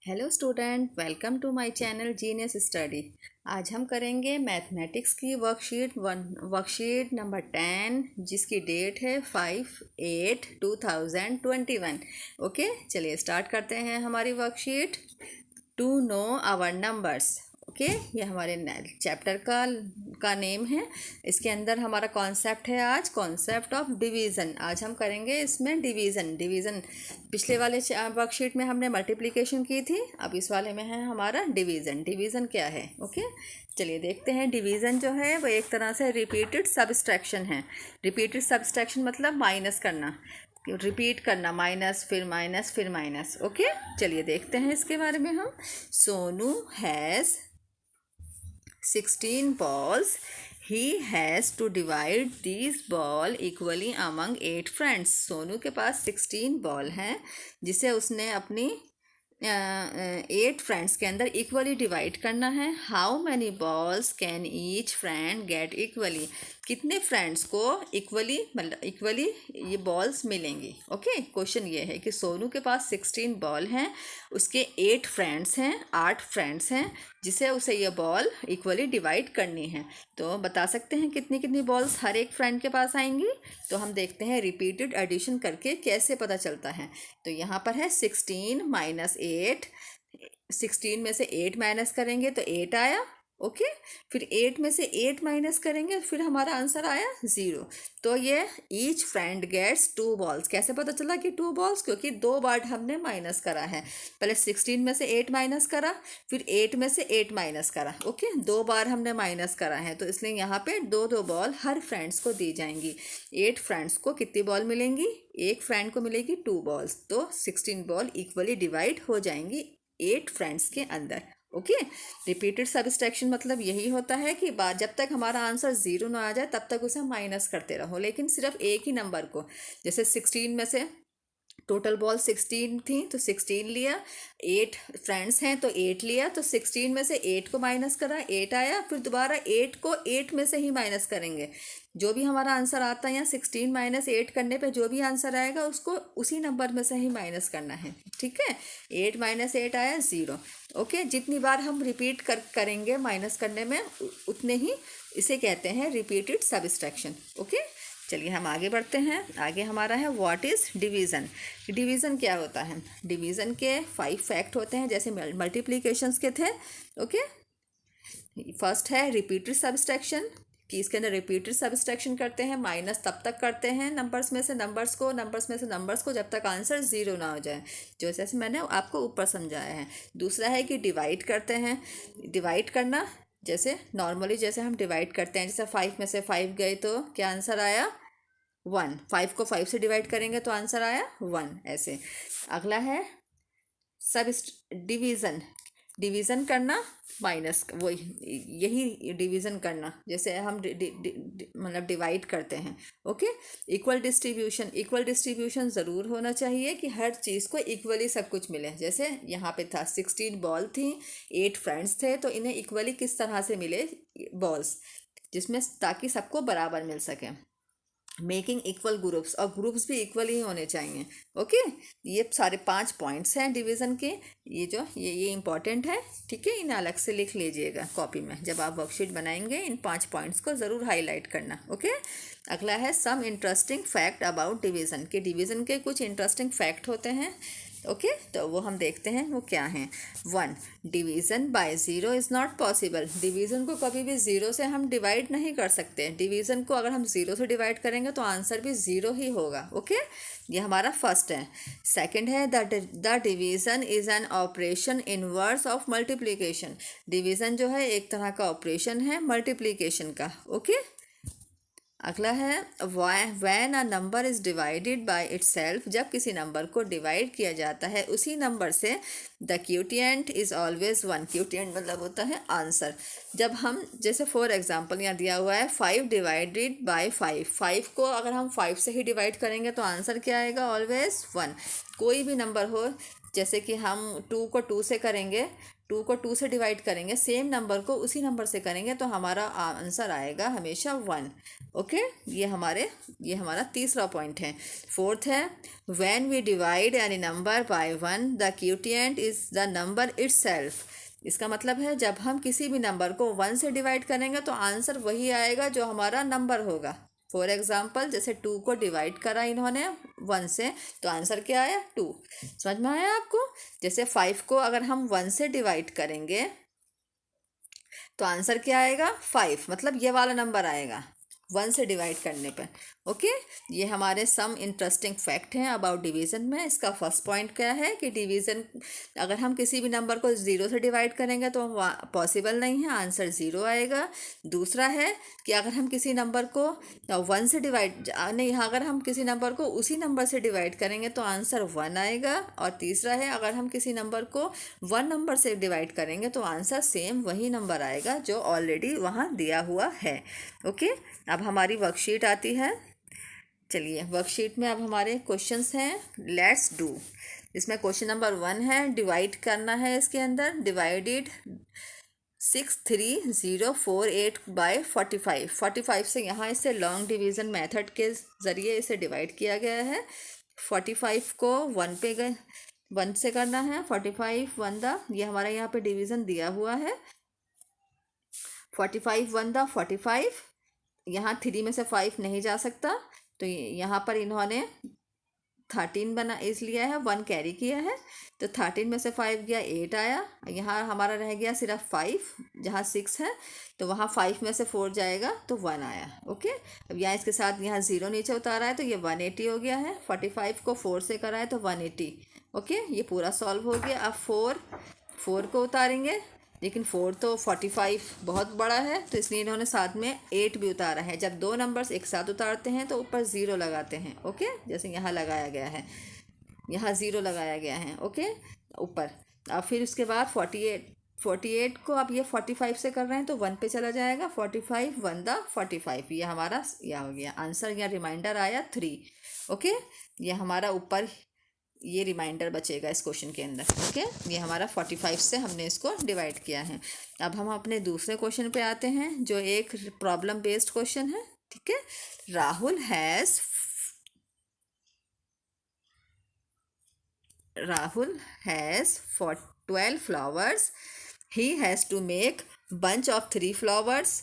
Hello student, welcome to my channel genius study. आज हम करेंगे मैथमेटिक्स की वर्कशीट नंबर 10, जिसकी डेट है 5/8/2021। ओके, चलिए स्टार्ट करते हैं हमारी worksheet. To know our numbers. Okay, ये हमारे चैप्टर का नेम है। इसके अंदर हमारा कॉन्सेप्ट है आज कॉन्सेप्ट ऑफ डिवीज़न। आज हम करेंगे इसमें डिवीज़न। पिछले वाले वर्कशीट में हमने मल्टीप्लिकेशन की थी, अब इस वाले में है हमारा डिवीज़न क्या है। ओके, चलिए देखते हैं। डिवीज़न जो है वो एक तरह से रिपीटेड सबट्रैक्शन है। रिपीटेड सबट्रैक्शन मतलब माइनस करना, रिपीट करना, माइनस फिर माइनस फिर माइनस। ओके, चलिए देखते हैं इसके बारे में हम। Sonu has 16 balls. He has to divide these ball equally among 8 friends. Sonu के पास 16 बॉल हैं, जिसे उसने अपनी 8 फ्रेंड्स के अंदर इक्वली डिवाइड करना है। How many balls can each friend gate equally? कितने फ्रेंड्स को इक्वली मतलब इक्वली ये बॉल्स मिलेंगी। ओके, क्वेश्चन ये है कि सोनू के पास 16 बॉल हैं, उसके 8 फ्रेंड्स हैं, 8 फ्रेंड्स हैं, जिसे उसे ये बॉल इक्वली डिवाइड करनी है। तो बता सकते हैं कितनी कितनी बॉल्स हर एक फ्रेंड के पास आएंगी। तो हम देखते हैं रिपीटेड एडिशन करके कैसे पता चलता है। तो यहाँ पर है 16 माइनस 8। 16 में से 8 माइनस करेंगे तो 8 आया। ओके, फिर 8 में से 8 माइनस करेंगे, फिर हमारा आंसर आया 0। तो ये ईच फ्रेंड गेट्स 2 बॉल्स। कैसे पता चला कि 2 बॉल्स? क्योंकि 2 बार हमने माइनस करा है। पहले 16 में से 8 माइनस करा, फिर 8 में से 8 माइनस करा। ओके, 2 बार हमने माइनस करा है, तो इसलिए यहाँ पे 2 बॉल हर फ्रेंड्स को दी जाएंगी। 8 फ्रेंड्स को कितनी बॉल मिलेंगी? एक फ्रेंड को मिलेगी 2 बॉल्स। तो 16 बॉल इक्वली डिवाइड हो जाएंगी 8 फ्रेंड्स के अंदर। ओके, रिपीटेड सबट्रैक्शन मतलब यही होता है कि बाद जब तक हमारा आंसर 0 ना आ जाए तब तक उसे माइनस करते रहो, लेकिन सिर्फ एक ही नंबर को। जैसे 16 में से टोटल बॉल 16 थी तो 16 लिया, 8 फ्रेंड्स हैं तो 8 लिया, तो 16 में से 8 को माइनस करा, 8 आया, फिर दोबारा 8 को 8 में से ही माइनस करेंगे। जो भी हमारा आंसर आता है यहाँ 16 माइनस 8 करने पे जो भी आंसर आएगा उसको उसी नंबर में से ही माइनस करना है। ठीक है, 8 माइनस 8 आया 0। ओके, जितनी बार हम रिपीट करेंगे माइनस करने में उतने ही इसे कहते हैं रिपीटेड सबट्रैक्शन। ओके, चलिए हम आगे बढ़ते हैं। आगे हमारा है व्हाट इज़ डिवीज़न। डिवीज़न क्या होता है? डिवीज़न के 5 फैक्ट होते हैं, जैसे मल्टीप्लिकेशंस के थे। ओके, फर्स्ट है रिपीटेड सबट्रैक्शन, कि इसके अंदर रिपीटेड सबट्रैक्शन करते हैं, माइनस तब तक करते हैं नंबर्स में से नंबर्स को जब तक आंसर 0 ना हो जाए, जो जैसे मैंने आपको ऊपर समझाया है। दूसरा है कि डिवाइड करते हैं। डिवाइड करना जैसे नॉर्मली जैसे हम डिवाइड करते हैं, जैसे 5 में से 5 गए तो क्या आंसर आया? 1। 5 को 5 से डिवाइड करेंगे तो आंसर आया 1। ऐसे अगला है सब डिवीज़न। डिवीज़न करना माइनस वो यही डिवीज़न करना, जैसे हम मतलब डिवाइड करते हैं। ओके, इक्वल डिस्ट्रीब्यूशन ज़रूर होना चाहिए कि हर चीज़ को इक्वली सब कुछ मिले। जैसे यहाँ पे था 16 बॉल थी, 8 फ्रेंड्स थे, तो इन्हें इक्वली किस तरह से मिले बॉल्स, जिसमें ताकि सबको बराबर मिल सके। मेकिंग इक्वल ग्रुप्स, और ग्रुप्स भी इक्वल ही होने चाहिए। ओके, ये सारे 5 पॉइंट्स हैं डिवीज़न के। ये इंपॉर्टेंट है। ठीक है, इन्हें अलग से लिख लीजिएगा कॉपी में। जब आप वर्कशीट बनाएंगे इन 5 पॉइंट्स को ज़रूर हाईलाइट करना। ओके, अगला है some interesting fact about division. के डिवीज़न के कुछ इंटरेस्टिंग फैक्ट होते हैं। ओके, तो वो हम देखते हैं वो क्या हैं। 1, division by 0 is not possible. Division को कभी भी 0 से हम डिवाइड नहीं कर सकते। डिवीज़न को अगर हम 0 से डिवाइड करेंगे तो आंसर भी 0 ही होगा। ओके, ये हमारा फर्स्ट है। सेकंड है the division is an operation inverse of multiplication. Division जो है एक तरह का ऑपरेशन है मल्टीप्लिकेशन का। ओके, अगला है when a number is divided by itself. जब किसी नंबर को डिवाइड किया जाता है उसी नंबर से, द क्यूटिएंट इज़ ऑलवेज 1। क्यूटिएंट मतलब होता है आंसर। जब हम जैसे फॉर एग्जांपल यहाँ दिया हुआ है 5 डिवाइडेड बाय 5। 5 को अगर हम 5 से ही डिवाइड करेंगे तो आंसर क्या आएगा? ऑलवेज 1। कोई भी नंबर हो, जैसे कि हम 2 से करेंगे, 2 से डिवाइड करेंगे, सेम नंबर को उसी नंबर से करेंगे तो हमारा आंसर आएगा हमेशा 1। ओके, ये हमारा तीसरा पॉइंट है। फोर्थ है, when we divide any number by 1 the quotient is the number itself. इसका मतलब है जब हम किसी भी नंबर को 1 से डिवाइड करेंगे तो आंसर वही आएगा जो हमारा नंबर होगा। फॉर एग्जाम्पल, जैसे 2 को डिवाइड करा इन्होंने 1 से, तो आंसर क्या आया? 2। समझ में आया आपको? जैसे 5 को अगर हम 1 से डिवाइड करेंगे तो आंसर क्या आएगा? 5, मतलब ये वाला नंबर आएगा 1 से डिवाइड करने पे। ओके, ये हमारे सम इंटरेस्टिंग फैक्ट हैं अबाउट डिवीज़न में। इसका फर्स्ट पॉइंट क्या है कि डिवीज़न, अगर हम किसी भी नंबर को 0 से डिवाइड करेंगे तो पॉसिबल नहीं है, आंसर 0 आएगा। दूसरा है कि अगर हम किसी नंबर को 1 से डिवाइड नहीं, अगर हम किसी नंबर को उसी नंबर से डिवाइड करेंगे तो आंसर 1 आएगा। और तीसरा है, अगर हम किसी नंबर को 1 नंबर से डिवाइड करेंगे तो आंसर सेम वही नंबर आएगा जो ऑलरेडी वहाँ दिया हुआ है। ओके, अब हमारी वर्कशीट आती है। चलिए, वर्कशीट में अब हमारे क्वेश्चंस हैं, लेट्स डू। इसमें क्वेश्चन नंबर 1 है, डिवाइड करना है। इसके अंदर डिवाइडेड 63048 बाय 45। 45 से यहाँ इसे लॉन्ग डिवीज़न मेथड के ज़रिए इसे डिवाइड किया गया है। 45 को 1 पे गए, 1 से करना है। 45 1 दा, ये हमारा यहाँ पे डिवीज़न दिया हुआ है। 45 1 दा 45, यहाँ 3 में से 5 नहीं जा सकता, तो यहाँ पर इन्होंने 13 बना इस लिया है, 1 कैरी किया है, तो 13 में से 5 गया, 8 आया। यहाँ हमारा रह गया सिर्फ 5, जहाँ 6 है तो वहाँ 5 में से 4 जाएगा तो 1 आया। ओके, अब यहाँ इसके साथ यहाँ 0 नीचे उतारा है तो ये 180 हो गया है। 45 को 4 से करा है तो 180। ओके, ये पूरा सॉल्व हो गया। अब 4 को उतारेंगे, लेकिन 4 तो 45 बहुत बड़ा है तो इसलिए इन्होंने साथ में 8 भी उतारा है। जब दो नंबर्स एक साथ उतारते हैं तो ऊपर 0 लगाते हैं। ओके, जैसे यहाँ लगाया गया है, यहाँ 0 लगाया गया है। ओके, ऊपर। अब फिर उसके बाद 48 को अब ये 45 से कर रहे हैं तो 1 पे चला जाएगा। 45 1 दा 45, ये हमारा यह हो गया आंसर। या रिमाइंडर आया 3। ओके, ये हमारा ऊपर ये रिमाइंडर बचेगा इस क्वेश्चन के अंदर। ओके, ये हमारा 45 से हमने इसको डिवाइड किया है। अब हम अपने दूसरे क्वेश्चन पे आते हैं जो एक प्रॉब्लम बेस्ड क्वेश्चन है। ठीक है, Rahul has for 12 flowers. He has to make bunch of 3 flowers.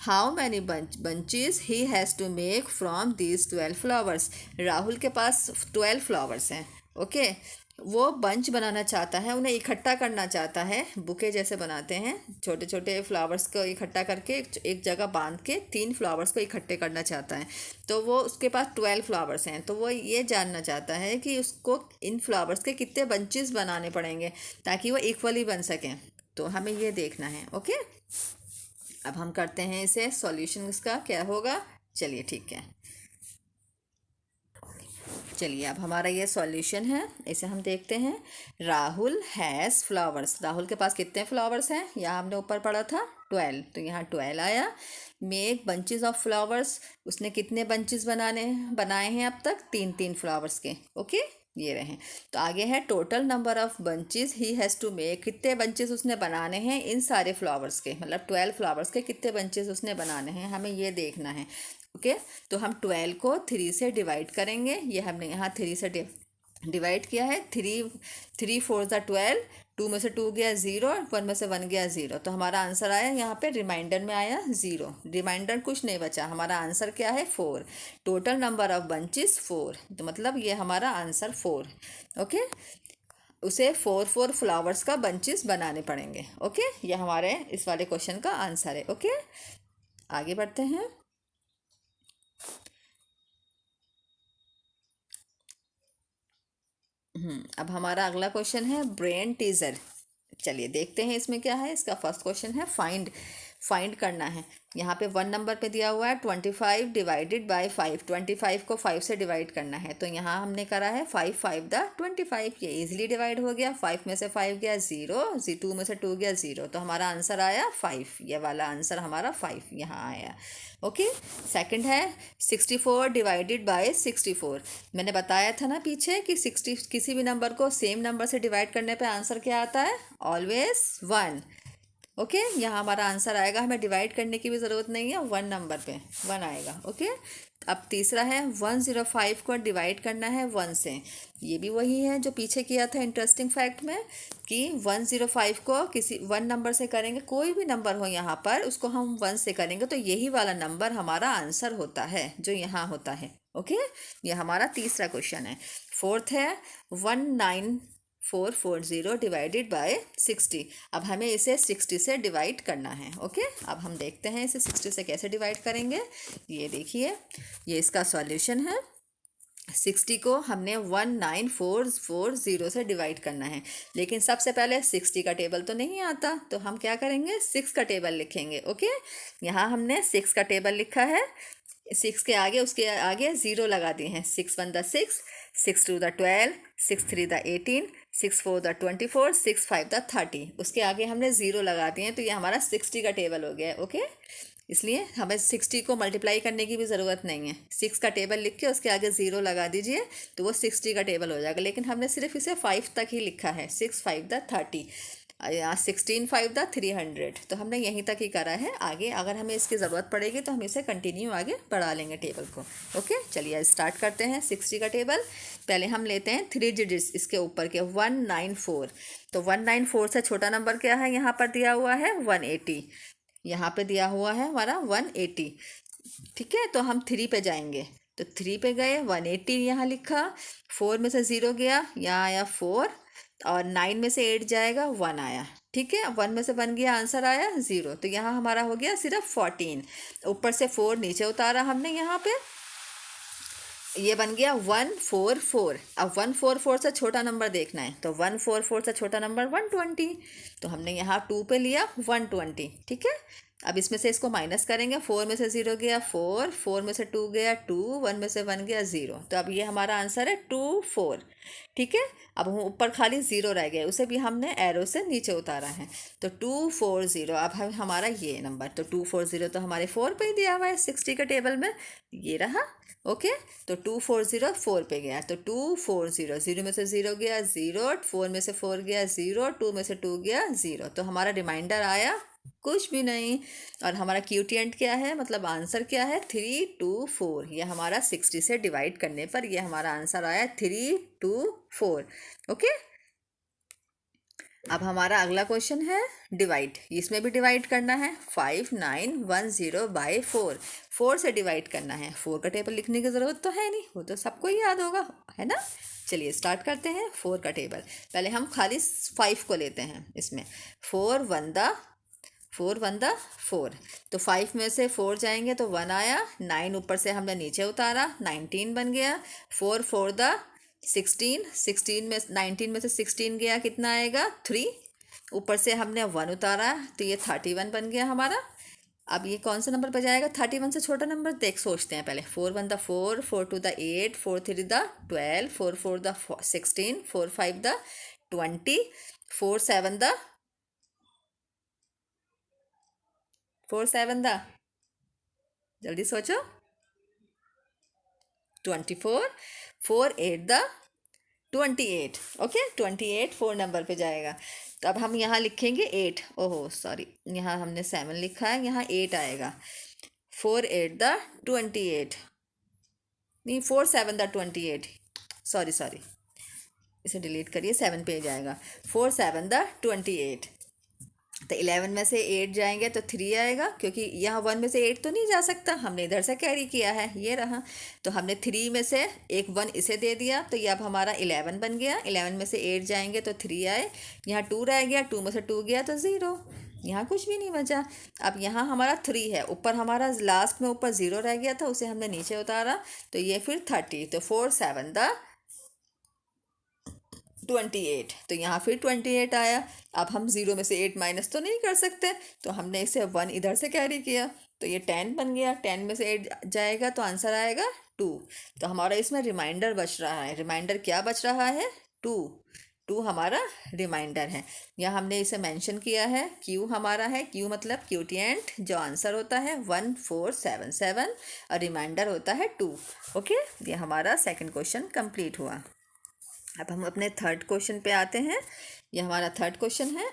How many bunches he has to make from these 12 flowers? Rahul के पास 12 फ्लावर्स हैं। ओके, वो बंच बनाना चाहता है, उन्हें इकट्ठा करना चाहता है, बुके जैसे बनाते हैं, छोटे छोटे फ्लावर्स को इकट्ठा करके एक जगह बांध के 3 फ्लावर्स को इकट्ठे करना चाहता है। तो वो उसके पास 12 फ्लावर्स हैं, तो वो ये जानना चाहता है कि उसको इन फ्लावर्स के कितने बंचेस बनाने पड़ेंगे ताकि वो इक्वली बन सकें। तो हमें ये देखना है। ओके, अब हम करते हैं इसे सॉल्यूशन, इसका क्या होगा। चलिए ठीक है, चलिए अब हमारा ये सॉल्यूशन है, इसे हम देखते हैं। राहुल हैज़ फ्लावर्स, राहुल के पास कितने फ्लावर्स हैं, यहाँ हमने ऊपर पढ़ा था 12, तो यहाँ 12 आया। मेक बंचेस ऑफ फ्लावर्स, उसने कितने बंचेस बनाए हैं अब तक, 3 फ्लावर्स के। ओके, ये रहे। तो आगे है total number of bunches he has to make, कितने बंचेस उसने बनाने हैं इन सारे फ्लावर्स के, मतलब 12 फ्लावर्स के कितने बंचेस उसने बनाने हैं, हमें ये देखना है। ओके, तो हम 12 को 3 से डिवाइड करेंगे। ये हमने यहाँ 3 से डिवाइड किया है। 3 4 ज़ा 12, 2 में से 2 गया 0, 1 में से 1 गया 0, तो हमारा आंसर आया यहाँ पे रिमाइंडर में आया 0। रिमाइंडर कुछ नहीं बचा, हमारा आंसर क्या है 4। टोटल नंबर ऑफ बंचेस 4, तो मतलब ये हमारा आंसर 4। ओके, उसे 4 फ्लावर्स का बंचेस बनाने पड़ेंगे। ओके, ये हमारे इस वाले क्वेश्चन का आंसर है। ओके, आगे बढ़ते हैं। अब हमारा अगला क्वेश्चन है ब्रेन टीजर। चलिए देखते हैं इसमें क्या है। इसका फर्स्ट क्वेश्चन है फाइंड करना है। यहाँ पे 1 नंबर पे दिया हुआ है 25 डिवाइडेड बाय 5, 25 को 5 से डिवाइड करना है। तो यहाँ हमने करा है 5 5 द 25, ये इजीली डिवाइड हो गया। 5 में से 5 गया 0, 2 में से 2 गया 0, तो हमारा आंसर आया 5। ये वाला आंसर हमारा 5 यहाँ आया। ओके, सेकंड है 64 डिवाइडेड बाय 64। मैंने बताया था ना पीछे कि 60 किसी भी नंबर को सेम नंबर से डिवाइड करने पे आंसर क्या आता है, ऑलवेज 1। ओके, यहाँ हमारा आंसर आएगा, हमें डिवाइड करने की भी ज़रूरत नहीं है, 1 नंबर पे 1 आएगा। ओके, अब तीसरा है 105 को डिवाइड करना है 1 से। ये भी वही है जो पीछे किया था इंटरेस्टिंग फैक्ट में, कि 105 को किसी 1 नंबर से करेंगे, कोई भी नंबर हो यहाँ पर उसको हम 1 से करेंगे तो यही वाला नंबर हमारा आंसर होता है जो यहाँ होता है। ओके, ये हमारा तीसरा क्वेश्चन है। फोर्थ है 19440 डिवाइडेड बाय 60। अब हमें इसे 60 से डिवाइड करना है। ओके, अब हम देखते हैं इसे 60 से कैसे डिवाइड करेंगे। ये देखिए, ये इसका सॉल्यूशन है। 60 को हमने 19440 से डिवाइड करना है, लेकिन सबसे पहले 60 का टेबल तो नहीं आता, तो हम क्या करेंगे, 6 का टेबल लिखेंगे। ओके, यहाँ हमने 6 का टेबल लिखा है। 6 के आगे, उसके आगे 0 लगा दिए हैं। 6 1 the 6, 6 2 the 12, 6 3 the 18, 6 4 the 24, 6 5 the 30। उसके आगे हमने 0 लगा दिए हैं, तो ये हमारा 60 का टेबल हो गया है। ओके, इसलिए हमें 60 को मल्टीप्लाई करने की भी ज़रूरत नहीं है। 6 का टेबल लिख के उसके आगे 0 लगा दीजिए तो वो 60 का टेबल हो जाएगा। लेकिन हमने सिर्फ इसे 5 तक ही लिखा है, 6 5 द 30, यहाँ 16 5 द 300, तो हमने यहीं तक ही करा है। आगे अगर हमें इसकी ज़रूरत पड़ेगी तो हम इसे कंटिन्यू आगे बढ़ा लेंगे टेबल को। ओके, चलिए स्टार्ट करते हैं 60 का टेबल। पहले हम लेते हैं 3 डिजिट्स इसके ऊपर के, 194। तो 194 से छोटा नंबर क्या है, यहाँ पर दिया हुआ है 180, यहाँ पे दिया हुआ है हमारा 180। ठीक है, तो हम 3 पे जाएंगे, तो 3 पे गए, 180 यहाँ लिखा, 4 में से 0 गया, यहाँ आया 4, और 9 में से 8 जाएगा, 1 आया। ठीक है, 1 में से 1 गया, आंसर आया 0, तो यहाँ हमारा हो गया सिर्फ 14। ऊपर से 4 नीचे उतारा हमने, यहाँ पे ये बन गया 144। अब 144 से छोटा नंबर देखना है, तो 144 से छोटा नंबर 120, तो हमने यहाँ 2 पे लिया 120। ठीक है, अब इसमें से इसको माइनस करेंगे। 4 में से 0 गया 4, 4 में से 2 गया 2, 1 में से 1 गया 0, तो अब ये हमारा आंसर है 24। ठीक है, अब हम ऊपर खाली 0 रह गया, उसे भी हमने एरो से नीचे उतारा है, तो 240। अब हमारा ये नंबर, तो 240 तो हमारे 4 पे ही दिया हुआ है 60 के टेबल में, ये रहा। ओके, तो 240 4 पे गया, तो 240, 0 में से 0 गया 0, 4 में से 4 गया 0, 2 में से 2 गया 0, तो हमारा रिमाइंडर आया कुछ भी नहीं। और हमारा क्यूटिएंट क्या है, मतलब आंसर क्या है, 324। ये हमारा 60 से डिवाइड करने पर ये हमारा आंसर आया 324। ओके, अब हमारा अगला क्वेश्चन है डिवाइड। इसमें भी डिवाइड करना है, 5910 बाय 4। 4 से डिवाइड करना है। 4 का टेबल लिखने की ज़रूरत तो है नहीं, वो तो सबको ही याद होगा, है ना। चलिए स्टार्ट करते हैं 4 का टेबल। पहले हम खाली 5 को लेते हैं इसमें। 4 1 द 4, तो 5 में से 4 जाएंगे तो 1 आया, 9 ऊपर से हमने नीचे उतारा, 19 बन गया। 4 4 द 16, 16 में 19 में से 16 गया, कितना आएगा 3, ऊपर से हमने 1 उतारा, तो ये 31 बन गया हमारा। अब ये कौन सा नंबर पर जाएगा, 31 से छोटा नंबर सोचते हैं पहले। 4 1 the 4, 4 2 the 8, 4 3 the 12, 4 4 the 16, 4 5 the 20, 4 7 the जल्दी सोचो, 24, 4 8 द 28। ओके, 28 4 नंबर पे जाएगा। तो अब हम यहाँ लिखेंगे 8, ओहो सॉरी, यहाँ हमने 7 लिखा है, यहाँ 8 आएगा। 4 8 द 28, नहीं 4 7 द 28, सॉरी, इसे डिलीट करिए, 7 पे जाएगा। 4 7 द 28, तो 11 में से 8 जाएंगे तो 3 आएगा, क्योंकि यहाँ 1 में से 8 तो नहीं जा सकता, हमने इधर से कैरी किया है, ये रहा। तो हमने 3 में से एक 1 इसे दे दिया, तो ये अब हमारा 11 बन गया। 11 में से 8 जाएंगे तो 3 आए, यहाँ 2 रह गया, 2 में से 2 गया तो 0, यहाँ कुछ भी नहीं बचा। अब यहाँ हमारा 3 है, ऊपर हमारा लास्ट में ऊपर 0 रह गया था, उसे हमने नीचे उतारा, तो ये फिर 30, तो 4 7 द 28, तो यहाँ फिर 28 आया। अब हम 0 में से 8 माइनस तो नहीं कर सकते, तो हमने इसे 1 इधर से कैरी किया, तो ये 10 बन गया। 10 में से 8 जाएगा तो आंसर आएगा 2। तो हमारा इसमें रिमाइंडर बच रहा है। रिमाइंडर क्या बच रहा है? 2। 2 हमारा रिमाइंडर है। यहाँ हमने इसे मेंशन किया है। क्यू हमारा है, क्यू मतलब क्यूटिएंट, जो आंसर होता है 1477 और रिमाइंडर होता है 2। ओके, ये हमारा सेकंड क्वेश्चन कंप्लीट हुआ। अब हम अपने थर्ड क्वेश्चन पे आते हैं। ये हमारा थर्ड क्वेश्चन है।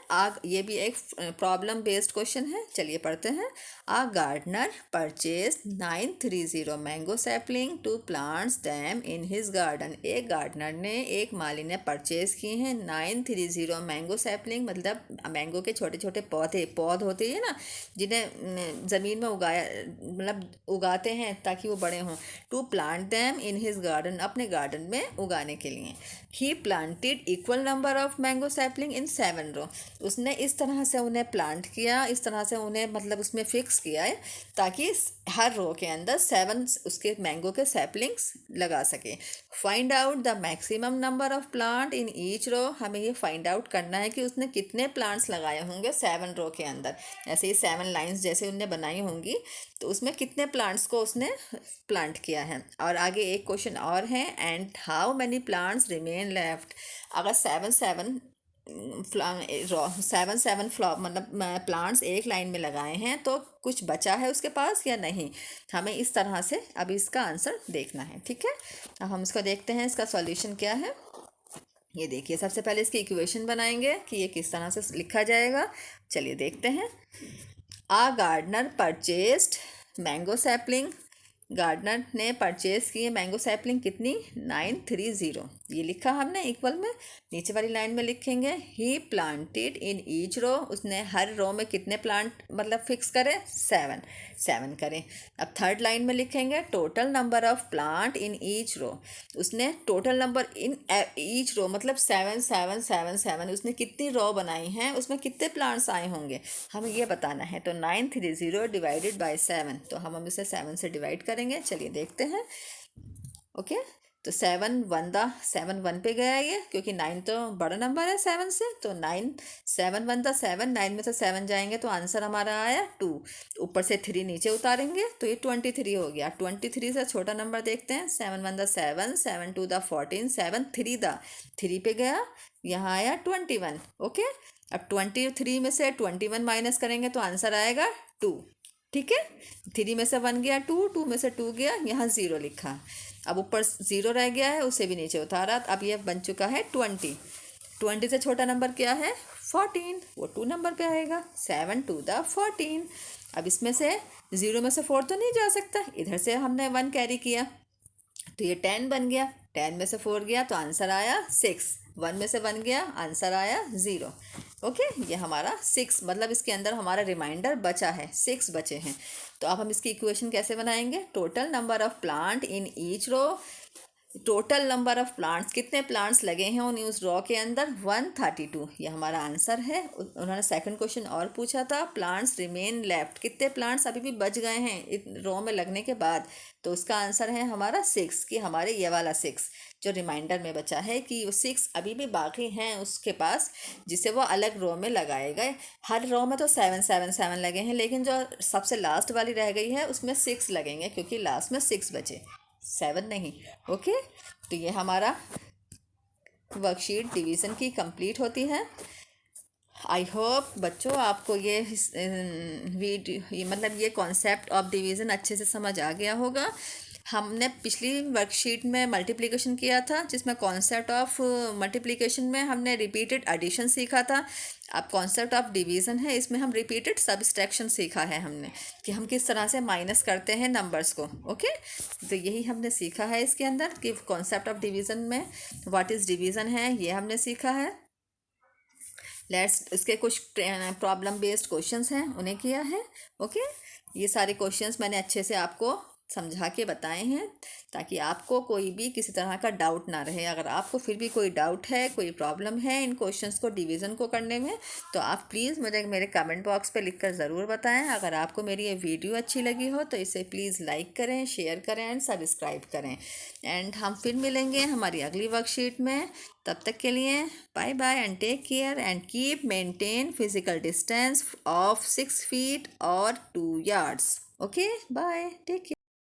ये भी एक प्रॉब्लम बेस्ड क्वेश्चन है। चलिए पढ़ते हैं। A gardener purchase 930 mango sapling to plants them in his garden. एक गार्डनर ने, एक माली ने परचेज किए हैं 930 मैंगो सैपलिंग, मतलब मैंगो के छोटे छोटे पौध होते हैं ना, जिन्हें ज़मीन में उगाया, मतलब उगाते हैं ताकि वो बड़े हों। To plant them in his garden, अपने गार्डन में उगाने के लिए। He planted equal number of mango sapling in 7 row. उसने इस तरह से उन्हें प्लांट किया, इस तरह से उन्हें मतलब उसमें फिक्स किया है ताकि हर रो के अंदर 7 उसके मैंगो के सैपलिंग्स लगा सके। Find out the maximum number of plant in each row. हमें ये फाइंड आउट करना है कि उसने कितने प्लांट्स लगाए होंगे 7 रो के अंदर। ऐसे ही 7 लाइन्स जैसे उनने बनाई होंगी, तो उसमें कितने प्लांट्स को उसने प्लांट किया है। और आगे एक क्वेश्चन और है, and how many plants remain left. अगर 7 मतलब प्लांट्स एक लाइन में लगाए हैं तो कुछ बचा है उसके पास या नहीं, हमें इस तरह से अभी इसका आंसर देखना है। ठीक है, अब हम इसको देखते हैं, इसका सॉल्यूशन क्या है। ये देखिए, सबसे पहले इसकी इक्वेशन बनाएंगे कि ये किस तरह से लिखा जाएगा। चलिए देखते हैं। A gardener purchased mango sapling. Gardener ने परचेज की है मैंगो सैपलिंग कितनी? 930। ये लिखा हमने इक्वल में। नीचे वाली लाइन में लिखेंगे ही प्लांटेड इन ईच रो। उसने हर रो में कितने प्लांट मतलब फिक्स करें? 7 करें। अब थर्ड लाइन में लिखेंगे total number of plant in each row. उसने total number in each row मतलब 7 उसने कितनी रो बनाई हैं, उसमें कितने प्लांट्स आए होंगे, हमें ये बताना है। तो 930 डिवाइडेड बाय 7, तो हम इसे 7 से डिवाइड करेंगे। चलिए देखते हैं। ओके, तो 7 पे गया ये, क्योंकि 9 तो बड़ा नंबर है 7 से, तो 9 7 वन दा 7, 9 में से 7 जाएंगे तो आंसर हमारा आया 2। ऊपर से 3 नीचे उतारेंगे तो ये 23 हो गया। 23 से छोटा नंबर देखते हैं। 7 वन दा 7, 7 टू दा 14, 7 3 दा 3 पे गया, यहाँ आया 21। ओके, अब 23 में से 21 माइनस करेंगे तो आंसर आएगा 2। ठीक है, 3 में से 1 गया 2, 2 में से 2 गया, यहाँ 0 लिखा। अब ऊपर 0 रह गया है, उसे भी नीचे उतारा, अब ये बन चुका है 20। 20 से छोटा नंबर क्या है? 14, वो 2 नंबर पे आएगा। 7 टू द 14। अब इसमें से 0 में से 4 तो नहीं जा सकता, इधर से हमने 1 कैरी किया तो ये 10 बन गया। 10 में से 4 गया तो आंसर आया 6। 1 में से 1 गया, आंसर आया 0। ओके, ये हमारा 6, मतलब इसके अंदर हमारा रिमाइंडर बचा है, 6 बचे हैं। तो अब हम इसकी इक्वेशन कैसे बनाएंगे? Total number of plant in each row. Total number of plants, कितने प्लांट्स लगे हैं उस रॉ के अंदर? 132, ये हमारा आंसर है। उन्होंने सेकंड क्वेश्चन और पूछा था, प्लांट्स रिमेन लेफ्ट, कितने प्लांट्स अभी भी बच गए हैं रॉ में लगने के बाद? तो उसका आंसर है हमारा 6, कि हमारे ये वाला 6 जो रिमाइंडर में बचा है, कि वो 6 अभी भी बाकी हैं उसके पास, जिसे वो अलग रो में लगाए गए। हर रो में तो 7 लगे हैं, लेकिन जो सबसे लास्ट वाली रह गई है उसमें 6 लगेंगे, क्योंकि लास्ट में 6 बचे, 7 नहीं। ओके, तो ये हमारा वर्कशीट डिवीज़न की कंप्लीट होती है। आई होप बच्चों आपको ये मतलब ये कॉन्सेप्ट ऑफ डिवीज़न अच्छे से समझ आ गया होगा। हमने पिछली वर्कशीट में मल्टीप्लिकेशन किया था, जिसमें कॉन्सेप्ट ऑफ मल्टीप्लिकेशन में हमने रिपीटेड एडिशन सीखा था। अब कॉन्सेप्ट ऑफ डिवीज़न है, इसमें हम रिपीटेड सब्सट्रैक्शन सीखा है हमने, कि हम किस तरह से माइनस करते हैं नंबर्स को। ओके, तो यही हमने सीखा है इसके अंदर, कि कॉन्सेप्ट ऑफ डिवीज़न में व्हाट इज़ डिवीज़न है, ये हमने सीखा है। इसके कुछ प्रॉब्लम बेस्ड क्वेश्चंस हैं, उन्हें किया है। ओके, ये सारे क्वेश्चंस मैंने अच्छे से आपको समझा के बताए हैं ताकि आपको कोई भी किसी तरह का डाउट ना रहे। अगर आपको फिर भी कोई डाउट है, कोई प्रॉब्लम है इन क्वेश्चंस को डिवीज़न को करने में, तो आप प्लीज़ मुझे मेरे कमेंट बॉक्स पे लिखकर ज़रूर बताएं। अगर आपको मेरी ये वीडियो अच्छी लगी हो तो इसे प्लीज़ लाइक करें, शेयर करें एंड सब्सक्राइब करें। एंड हम फिर मिलेंगे हमारी अगली वर्कशीट में। तब तक के लिए bye bye and take care and keep maintain physical distance of 6 feet और 2 yards। Okay, bye, take care.